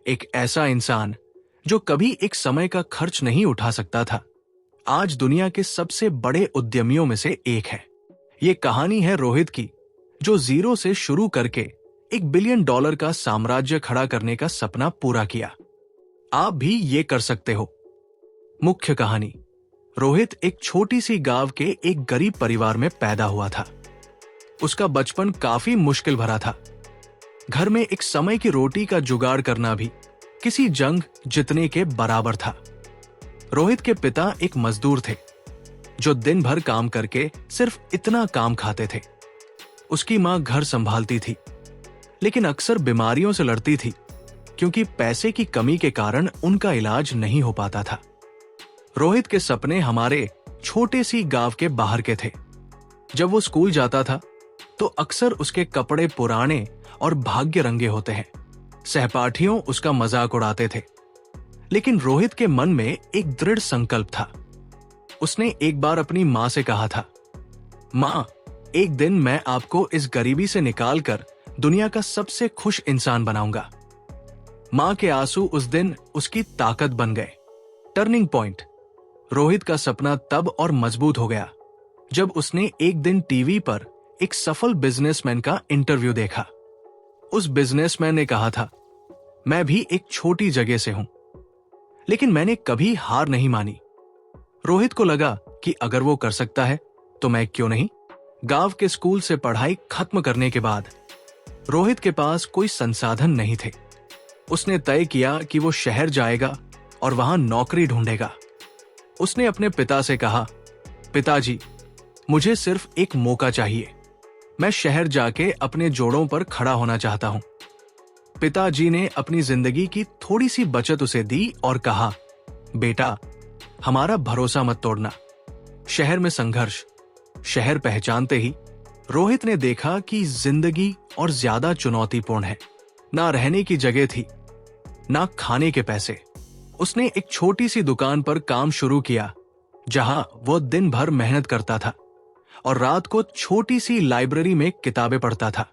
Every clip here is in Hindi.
एक ऐसा इंसान जो कभी एक समय का खर्च नहीं उठा सकता था, आज दुनिया के सबसे बड़े उद्यमियों में से एक है। ये कहानी है रोहित की, जो जीरो से शुरू करके $1 बिलियन का साम्राज्य खड़ा करने का सपना पूरा किया। आप भी ये कर सकते हो। मुख्य कहानी। रोहित एक छोटी सी गांव के एक गरीब परिवार में पैदा हुआ था। उसका बचपन काफी मुश्किल भरा था। घर में एक समय की रोटी का जुगाड़ करना भी किसी जंग जीतने के बराबर था। रोहित के पिता एक मजदूर थे, जो दिन भर काम करके सिर्फ इतना काम खाते थे। उसकी मां घर संभालती थी, लेकिन अक्सर बीमारियों से लड़ती थी, क्योंकि पैसे की कमी के कारण उनका इलाज नहीं हो पाता था। रोहित के सपने हमारे छोटे सी गांव के बाहर के थे। जब वो स्कूल जाता था, तो अक्सर उसके कपड़े पुराने और भाग्य रंगे होते हैं। सहपाठियों उसका मजाक उड़ाते थे, लेकिन रोहित के मन में एक दृढ़ संकल्प था। उसने एक बार अपनी मां से कहा था, मां, एक दिन मैं आपको इस गरीबी से निकालकर दुनिया का सबसे खुश इंसान बनाऊंगा। मां के आंसू उस दिन उसकी ताकत बन गए। Turning point. रोहित का सपना तब और मजबूत हो गया जब उसने एक दिन टीवी पर एक सफल बिजनेसमैन का इंटरव्यू देखा। उस बिजनेसमैन ने कहा था, मैं भी एक छोटी जगह से हूं, लेकिन मैंने कभी हार नहीं मानी। रोहित को लगा कि अगर वो कर सकता है तो मैं क्यों नहीं। गांव के स्कूल से पढ़ाई खत्म करने के बाद रोहित के पास कोई संसाधन नहीं थे। उसने तय किया कि वो शहर जाएगा और वहां नौकरी ढूंढेगा। उसने अपने पिता से कहा, पिताजी, मुझे सिर्फ एक मौका चाहिए। मैं शहर जाके अपने जोड़ों पर खड़ा होना चाहता हूं। पिताजी ने अपनी जिंदगी की थोड़ी सी बचत उसे दी और कहा, बेटा, हमारा भरोसा मत तोड़ना। शहर में संघर्ष। शहर पहचानते ही रोहित ने देखा कि जिंदगी और ज्यादा चुनौतीपूर्ण है। ना रहने की जगह थी, ना खाने के पैसे। उसने एक छोटी सी दुकान पर काम शुरू किया, जहां वो दिन भर मेहनत करता था और रात को छोटी सी लाइब्रेरी में किताबें पढ़ता था।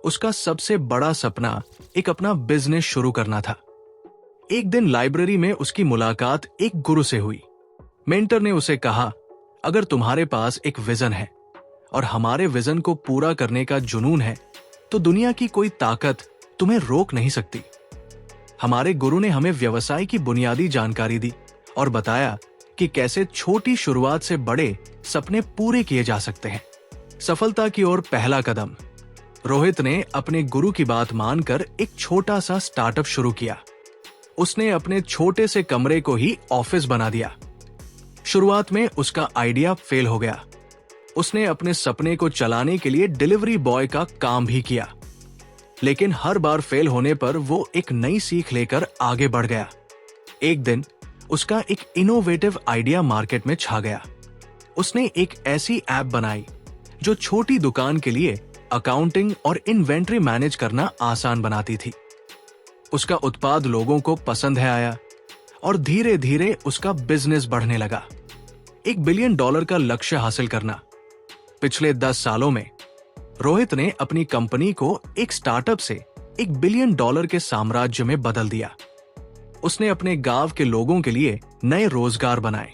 उसका सबसे बड़ा सपना एक अपना बिजनेस शुरू करना था। एक दिन लाइब्रेरी में उसकी मुलाकात एक गुरु से हुई। मेंटर ने उसे कहा, अगर तुम्हारे पास एक विजन है और हमारे विजन को पूरा करने का जुनून है, तो दुनिया की कोई ताकत तुम्हें रोक नहीं सकती। हमारे गुरु ने हमें व्यवसाय की बुनियादी जानकारी दी और बताया कि कैसे छोटी शुरुआत से बड़े सपने पूरे किए जा सकते हैं। सफलता की ओर पहला कदम। रोहित ने अपने गुरु की बात मानकर एक छोटा सा स्टार्टअप शुरू किया। उसने अपने छोटे से कमरे को ही ऑफिस बना दिया। शुरुआत में उसका आइडिया फेल हो गया। उसने अपने सपने को चलाने के लिए डिलीवरी बॉय का काम भी किया, लेकिन हर बार फेल होने पर वो एक नई सीख लेकर आगे बढ़ गया। एक दिन उसका एक इनोवेटिव आइडिया मार्केट में छा गया। उसने एक ऐसी ऐप बनाई जो छोटी दुकान के लिए अकाउंटिंग और इन्वेंट्री मैनेज करना आसान बनाती थी। उसका उत्पाद लोगों को पसंद है आया और धीरे धीरे उसका बिजनेस बढ़ने लगा। $1 बिलियन का लक्ष्य हासिल करना। पिछले 10 सालों में रोहित ने अपनी कंपनी को एक स्टार्टअप से $1 बिलियन के साम्राज्य में बदल दिया। उसने अपने गांव के लोगों के लिए नए रोजगार बनाए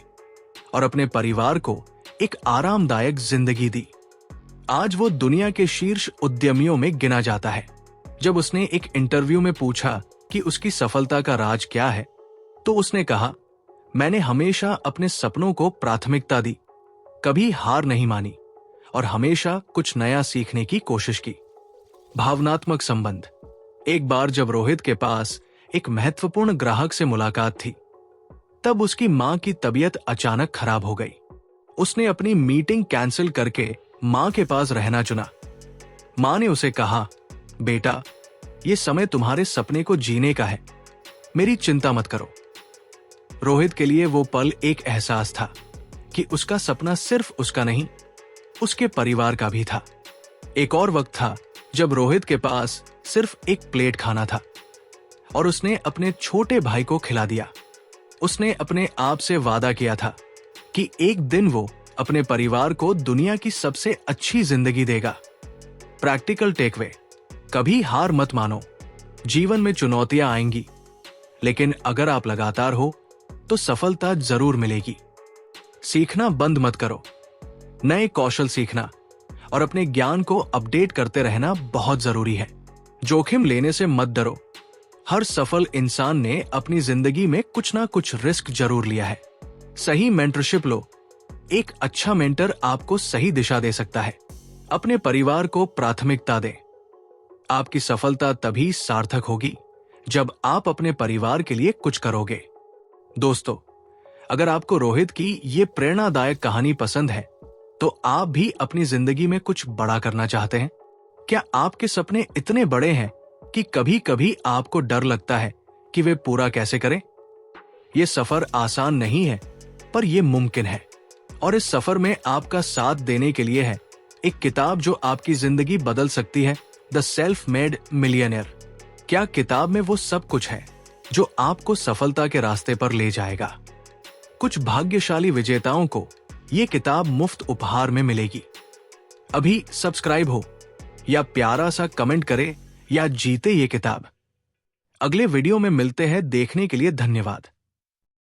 और अपने परिवार को एक आरामदायक जिंदगी दी। आज वो दुनिया के शीर्ष उद्यमियों में गिना जाता है। जब उसने एक इंटरव्यू में पूछा कि उसकी सफलता का राज क्या है, तो उसने कहा, मैंने हमेशा अपने सपनों को प्राथमिकता दी, कभी हार नहीं मानी और हमेशा कुछ नया सीखने की कोशिश की। भावनात्मक संबंध। एक बार जब रोहित के पास एक महत्वपूर्ण ग्राहक से मुलाकात थी, तब उसकी मां की तबीयत अचानक खराब हो गई। उसने अपनी मीटिंग कैंसिल करके मां के पास रहना चुना। मां ने उसे कहा, बेटा, ये समय तुम्हारे सपने को जीने का है, मेरी चिंता मत करो। रोहित के लिए वो पल एक एहसास था कि उसका सपना सिर्फ उसका नहीं, उसके परिवार का भी था। एक और वक्त था जब रोहित के पास सिर्फ एक प्लेट खाना था और उसने अपने छोटे भाई को खिला दिया। उसने अपने आप से वादा किया था कि एक दिन वो अपने परिवार को दुनिया की सबसे अच्छी जिंदगी देगा। Practical takeaway. कभी हार मत मानो। जीवन में चुनौतियां आएंगी, लेकिन अगर आप लगातार हो तो सफलता जरूर मिलेगी। सीखना बंद मत करो। नए कौशल सीखना और अपने ज्ञान को अपडेट करते रहना बहुत जरूरी है। जोखिम लेने से मत डरो। हर सफल इंसान ने अपनी जिंदगी में कुछ ना कुछ रिस्क जरूर लिया है। सही मेंटरशिप लो। एक अच्छा मेंटर आपको सही दिशा दे सकता है। अपने परिवार को प्राथमिकता दें। आपकी सफलता तभी सार्थक होगी जब आप अपने परिवार के लिए कुछ करोगे। दोस्तों, अगर आपको रोहित की ये प्रेरणादायक कहानी पसंद है तो आप भी अपनी जिंदगी में कुछ बड़ा करना चाहते हैं? क्या आपके सपने इतने बड़े हैं कि कभी कभी आपको डर लगता है कि वे पूरा कैसे करें? यह सफर आसान नहीं है, पर यह मुमकिन है। और इस सफर में आपका साथ देने के लिए है एक किताब जो आपकी जिंदगी बदल सकती है, द सेल्फ मेड मिलियनेयर। क्या किताब में वो सब कुछ है जो आपको सफलता के रास्ते पर ले जाएगा? कुछ भाग्यशाली विजेताओं को ये किताब मुफ्त उपहार में मिलेगी। अभी सब्सक्राइब हो या प्यारा सा कमेंट करें या जीते ये किताब। अगले वीडियो में मिलते हैं। देखने के लिए धन्यवाद।